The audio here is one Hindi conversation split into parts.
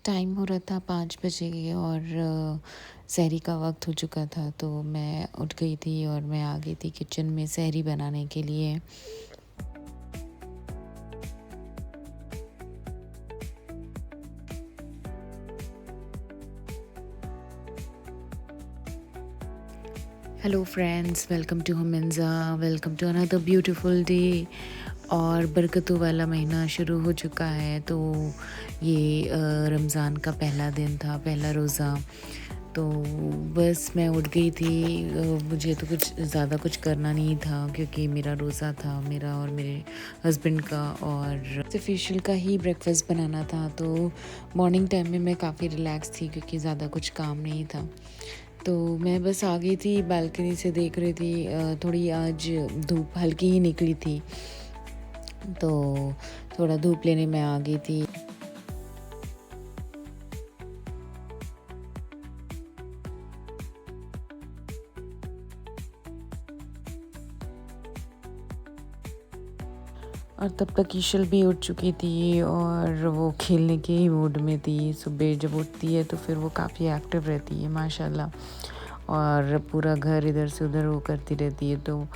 टाइम हो रहा था 5 बजे और सहरी का वक़्त हो चुका था, तो मैं उठ गई थी और मैं आ गई थी किचन में सहरी बनाने के लिए। Hello friends, welcome to Huminza, welcome to another beautiful day. और बरकतों वाला महीना शुरू हो चुका है, तो ये रमज़ान का पहला दिन था, पहला रोज़ा। तो बस मैं उठ गई थी। मुझे तो कुछ ज़्यादा कुछ करना नहीं था क्योंकि मेरा रोज़ा था, मेरा और मेरे हस्बैंड का, और ऑफिशियल का ही ब्रेकफास्ट बनाना था। तो मॉर्निंग टाइम में मैं काफ़ी रिलैक्स थी क्योंकि ज़्यादा कुछ काम नहीं था। तो मैं बस आ गई थी, बालकनी से देख रही थी। थोड़ी आज धूप हल्की ही निकली थी, तो थोड़ा धूप लेने में आ गई थी। और तब तक ईशल भी उठ चुकी थी और वो खेलने के ही मूड में थी। सुबह जब उठती है तो फिर वो काफ़ी एक्टिव रहती है माशाल्लाह, और पूरा घर इधर से उधर वो करती रहती है। तो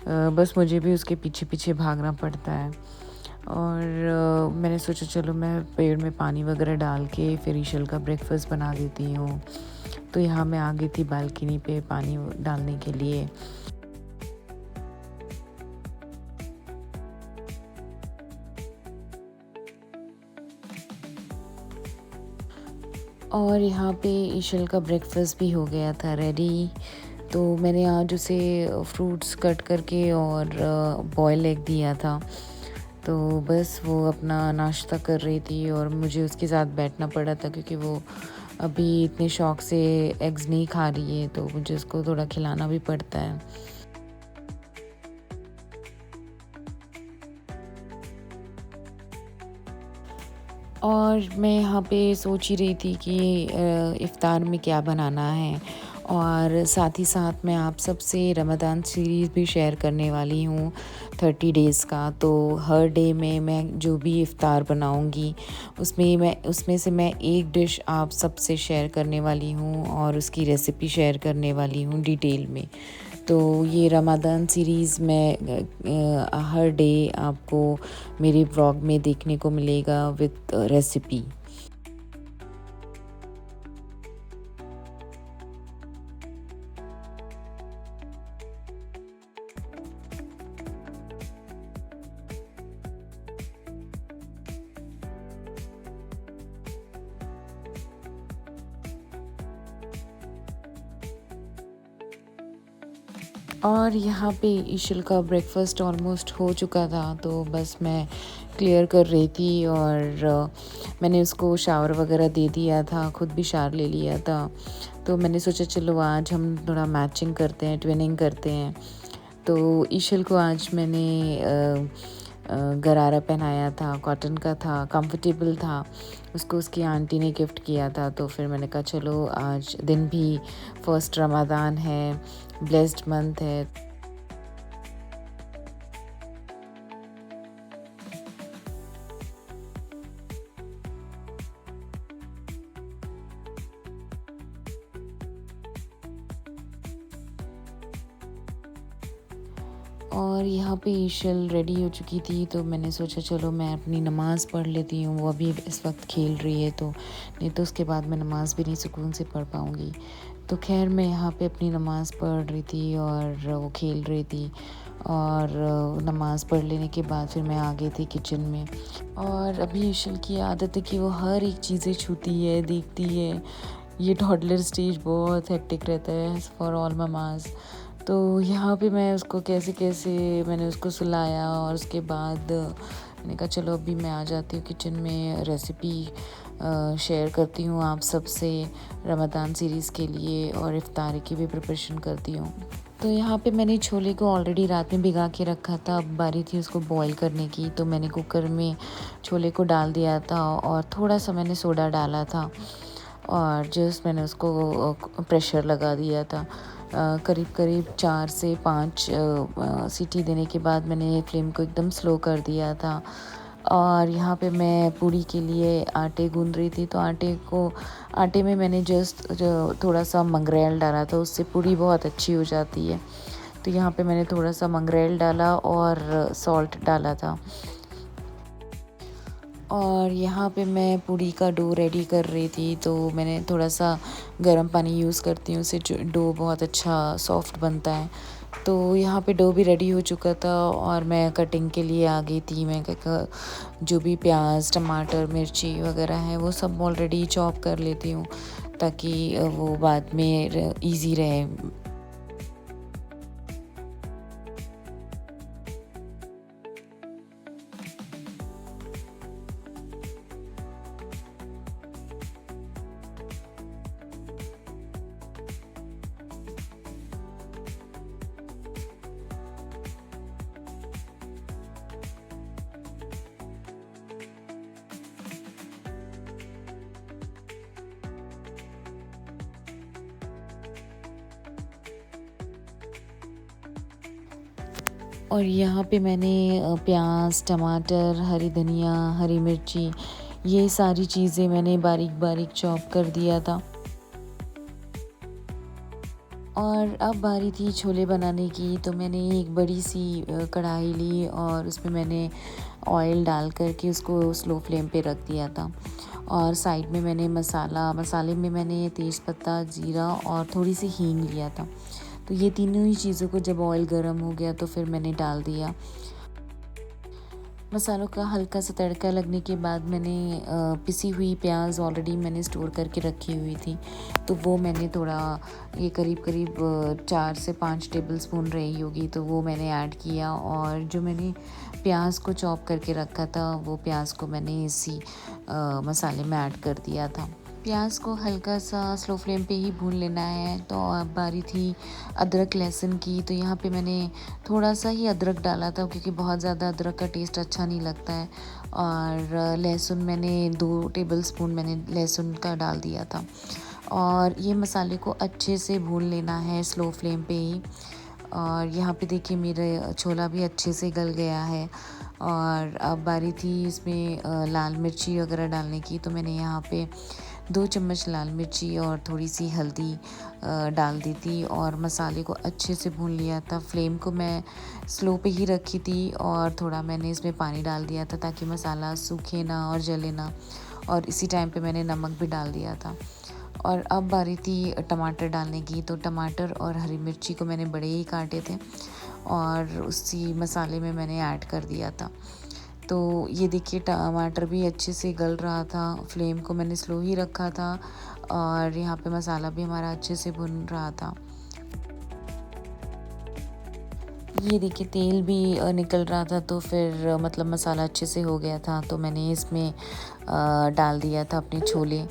बस मुझे भी उसके पीछे पीछे भागना पड़ता है। और मैंने सोचा चलो मैं पेड़ में पानी वगैरह डाल के फिर ईशल का ब्रेकफास्ट बना देती हूँ। तो यहाँ मैं आ गई थी बालकनी पे पानी डालने के लिए। और यहाँ पे ईशल का ब्रेकफास्ट भी हो गया था रेडी। तो मैंने आज उसे फ्रूट्स कट करके और बॉयल एग दिया था। तो बस वो अपना नाश्ता कर रही थी और मुझे उसके साथ बैठना पड़ा था क्योंकि वो अभी इतने शौक से एग्स नहीं खा रही है, तो मुझे उसको थोड़ा खिलाना भी पड़ता है। और मैं यहाँ पे सोच ही रही थी कि इफ़्तार में क्या बनाना है, और साथ ही साथ मैं आप सबसे रमज़ान सीरीज़ भी शेयर करने वाली हूँ 30 डेज़ का। तो हर डे में मैं जो भी इफ़्तार बनाऊँगी उसमें से मैं एक डिश आप सबसे शेयर करने वाली हूँ और उसकी रेसिपी शेयर करने वाली हूँ डिटेल में। तो ये रमज़ान सीरीज़ में हर डे आपको मेरे व्लॉग में देखने को मिलेगा विद रेसिपी। और यहाँ पे ईशल का ब्रेकफास्ट ऑलमोस्ट हो चुका था, तो बस मैं क्लियर कर रही थी। और मैंने उसको शावर वगैरह दे दिया था, खुद भी शावर ले लिया था। तो मैंने सोचा चलो आज हम थोड़ा मैचिंग करते हैं, ट्विनिंग करते हैं। तो ईशल को आज मैंने गरारा पहनाया था, कॉटन का था, कंफर्टेबल था। उसको उसकी आंटी ने गिफ्ट किया था। तो फिर मैंने कहा चलो आज दिन भी फर्स्ट रमज़ान है, ब्लेस्ड मंथ है। और यहाँ पे ईशल रेडी हो चुकी थी, तो मैंने सोचा चलो मैं अपनी नमाज़ पढ़ लेती हूँ। वो अभी इस वक्त खेल रही है, तो नहीं तो उसके बाद मैं नमाज़ भी नहीं सुकून से पढ़ पाऊँगी। तो खैर मैं यहाँ पे अपनी नमाज़ पढ़ रही थी और वो खेल रही थी। और नमाज़ पढ़ लेने के बाद फिर मैं आ गई थी किचन में। और अभी ईशल की आदत है कि वो हर एक चीज़ें छूती है, देखती है। ये टॉडलर स्टेज बहुत हेक्टिक रहता है फॉर ऑल ममाज़। तो यहाँ पे मैं उसको कैसे कैसे मैंने उसको सुलाया, और उसके बाद मैंने कहा चलो अभी मैं आ जाती हूँ किचन में, रेसिपी शेयर करती हूँ आप सबसे रमज़ान सीरीज़ के लिए, और इफ्तारी की भी प्रिपरेशन करती हूँ। तो यहाँ पे मैंने छोले को ऑलरेडी रात में भिगा के रखा था, अब बारी थी उसको बॉईल करने की। तो मैंने कुकर में छोले को डाल दिया था और थोड़ा सा मैंने सोडा डाला था, और जस्ट मैंने उसको प्रेशर लगा दिया था। करीब करीब 4 से 5 सीटी देने के बाद मैंने फ्लेम को एकदम स्लो कर दिया था। और यहाँ पे मैं पूड़ी के लिए आटे गूँध रही थी। तो आटे में मैंने जस्ट जो थोड़ा सा मंगरेल डाला था, उससे पूड़ी बहुत अच्छी हो जाती है। तो यहाँ पे मैंने थोड़ा सा मंगरेल डाला और सॉल्ट डाला था। और यहाँ पे मैं पूड़ी का डो रेडी कर रही थी, तो मैंने थोड़ा सा गर्म पानी यूज़ करती हूँ, उससे डो बहुत अच्छा सॉफ्ट बनता है। तो यहाँ पे डो भी रेडी हो चुका था और मैं कटिंग के लिए आ गई थी। मैं जो भी प्याज, टमाटर, मिर्ची वगैरह है वो सब ऑलरेडी चॉप कर लेती हूँ, ताकि वो बाद में ईज़ी रहे। और यहाँ पे मैंने प्याज, टमाटर, हरी धनिया, हरी मिर्ची, ये सारी चीज़ें मैंने बारीक बारीक चॉप कर दिया था। और अब बारी थी छोले बनाने की। तो मैंने एक बड़ी सी कढ़ाई ली और उसमें मैंने ऑयल डाल कर के उसको स्लो फ्लेम पे रख दिया था। और साइड में मैंने मसाले में मैंने तेज़पत्ता, जीरा और थोड़ी सी हींग लिया था। तो ये तीनों ही चीज़ों को जब ऑयल गर्म हो गया तो फिर मैंने डाल दिया। मसालों का हल्का सा तड़का लगने के बाद मैंने पिसी हुई प्याज ऑलरेडी मैंने स्टोर करके रखी हुई थी, तो वो मैंने थोड़ा, ये करीब करीब 4 से 5 टेबलस्पून रही होगी, तो वो मैंने ऐड किया। और जो मैंने प्याज को चॉप करके रखा था, वो प्याज को मैंने इसी मसाले में ऐड कर दिया था। प्याज को हल्का सा स्लो फ्लेम पे ही भून लेना है। तो अब बारी थी अदरक लहसुन की। तो यहाँ पे मैंने थोड़ा सा ही अदरक डाला था, क्योंकि बहुत ज़्यादा अदरक का टेस्ट अच्छा नहीं लगता है। और लहसुन मैंने 2 टेबलस्पून मैंने लहसुन का डाल दिया था। और ये मसाले को अच्छे से भून लेना है स्लो फ्लेम पे ही। और यहाँ पे देखिए मेरा छोला भी अच्छे से गल गया है। और अब बारी थी इसमें लाल मिर्ची वगैरह डालने की। तो मैंने यहाँ पे 2 चम्मच लाल मिर्ची और थोड़ी सी हल्दी डाल दी थी और मसाले को अच्छे से भून लिया था। फ्लेम को मैं स्लो पे ही रखी थी और थोड़ा मैंने इसमें पानी डाल दिया था, ताकि मसाला सूखे ना और जले ना। और इसी टाइम पे मैंने नमक भी डाल दिया था। और अब बारी थी टमाटर डालने की। तो टमाटर और हरी मिर्ची को मैंने बड़े ही काटे थे और उसी मसाले में मैंने ऐड कर दिया था। तो ये देखिए टमाटर भी अच्छे से गल रहा था, फ्लेम को मैंने स्लो ही रखा था। और यहाँ पे मसाला भी हमारा अच्छे से भुन रहा था। ये देखिए तेल भी निकल रहा था, तो फिर मतलब मसाला अच्छे से हो गया था। तो मैंने इसमें डाल दिया था अपने छोले।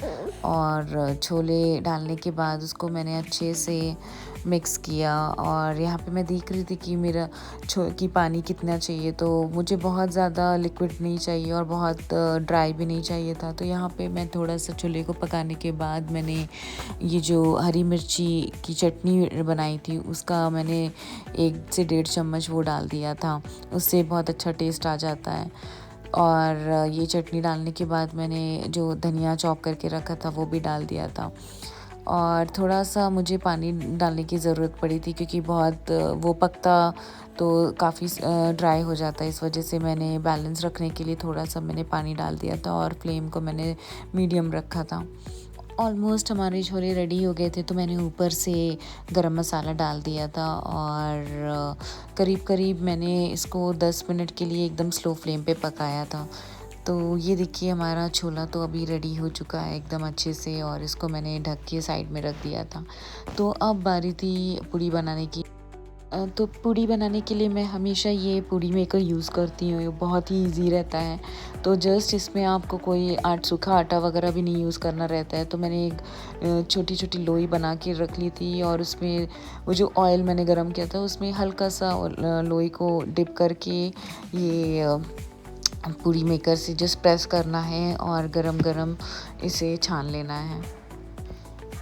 और छोले डालने के बाद उसको मैंने अच्छे से मिक्स किया। और यहाँ पे मैं देख रही थी कि मेरा कि पानी कितना चाहिए। तो मुझे बहुत ज़्यादा लिक्विड नहीं चाहिए और बहुत ड्राई भी नहीं चाहिए था। तो यहाँ पे मैं थोड़ा सा छोले को पकाने के बाद मैंने ये जो हरी मिर्ची की चटनी बनाई थी, उसका मैंने 1 से 1.5 चम्मच वो डाल दिया था। उससे बहुत अच्छा टेस्ट आ जाता है। और ये चटनी डालने के बाद मैंने जो धनिया चॉप करके रखा था वो भी डाल दिया था। और थोड़ा सा मुझे पानी डालने की ज़रूरत पड़ी थी, क्योंकि बहुत वो पकता तो काफ़ी ड्राई हो जाता है। इस वजह से मैंने बैलेंस रखने के लिए थोड़ा सा मैंने पानी डाल दिया था और फ्लेम को मैंने मीडियम रखा था। ऑलमोस्ट हमारे छोले रेडी हो गए थे, तो मैंने ऊपर से गरम मसाला डाल दिया था। और करीब करीब मैंने इसको 10 मिनट के लिए एकदम स्लो फ्लेम पे पकाया था। तो ये देखिए हमारा छोला तो अभी रेडी हो चुका है एकदम अच्छे से, और इसको मैंने ढक के साइड में रख दिया था। तो अब बारी थी पूड़ी बनाने की। तो पूड़ी बनाने के लिए मैं हमेशा ये पूड़ी मेकर यूज़ करती हूँ, ये बहुत ही ईजी रहता है। तो जस्ट इसमें आपको कोई सूखा आटा वगैरह भी नहीं यूज़ करना रहता है। तो मैंने एक छोटी छोटी लोई बना के रख ली थी, और उसमें वो जो ऑयल मैंने गरम किया था उसमें हल्का सा लोई को डिप करके ये पूड़ी मेकर से जस्ट प्रेस करना है और गरम गरम इसे छान लेना है।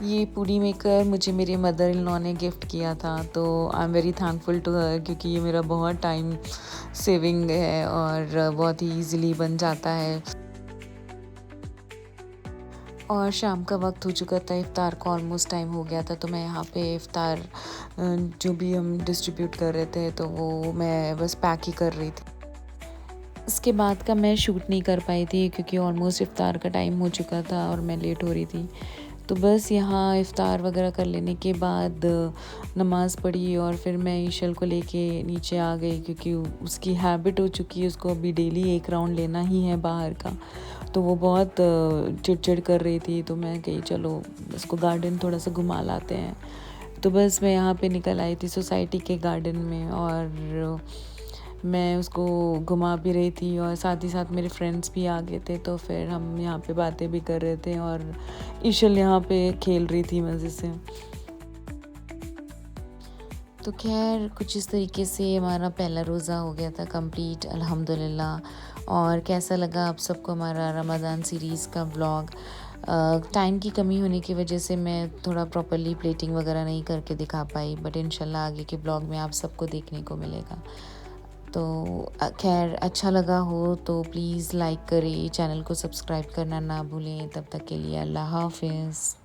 ये पूड़ी मेकर मुझे मेरे मदर इन लॉ ने गिफ्ट किया था, तो I am very thankful to her, क्योंकि ये मेरा बहुत टाइम सेविंग है और बहुत ही ईज़िली बन जाता है। और शाम का वक्त हो चुका था, इफ़्तार का ऑलमोस्ट टाइम हो गया था, तो मैं यहाँ पे इफ़्तार जो भी हम डिस्ट्रीब्यूट कर रहे थे तो वो मैं बस पैक ही कर रही थी। इसके बाद का मैं शूट नहीं कर पाई थी क्योंकि ऑलमोस्ट इफ़्तार का टाइम हो चुका था और मैं लेट हो रही थी। तो बस यहाँ इफ़्तार वगैरह कर लेने के बाद नमाज़ पढ़ी और फिर मैं ईशल को लेके नीचे आ गई, क्योंकि उसकी हैबिट हो चुकी है, उसको अभी डेली एक राउंड लेना ही है बाहर का। तो वो बहुत चिड़चिड़ कर रही थी, तो मैं कही चलो उसको गार्डन थोड़ा सा घुमा लाते हैं। तो बस मैं यहाँ पे निकल आई थी सोसाइटी के गार्डन में और मैं उसको घुमा भी रही थी और साथ ही साथ मेरे फ्रेंड्स भी आ गए थे, तो फिर हम यहाँ पे बातें भी कर रहे थे और ईशल यहाँ पे खेल रही थी मज़े से। तो खैर कुछ इस तरीके से हमारा पहला रोज़ा हो गया था कंप्लीट, अल्हम्दुलिल्लाह। और कैसा लगा आप सबको हमारा रमज़ान सीरीज़ का व्लॉग? टाइम की कमी होने की वजह से मैं थोड़ा प्रॉपर्ली प्लेटिंग वगैरह नहीं करके दिखा पाई, बट इंशाल्लाह आगे के ब्लॉग में आप सबको देखने को मिलेगा। तो खैर अच्छा लगा हो तो प्लीज़ लाइक करें, चैनल को सब्सक्राइब करना ना भूलें। तब तक के लिए अल्लाह हाफ़िज़।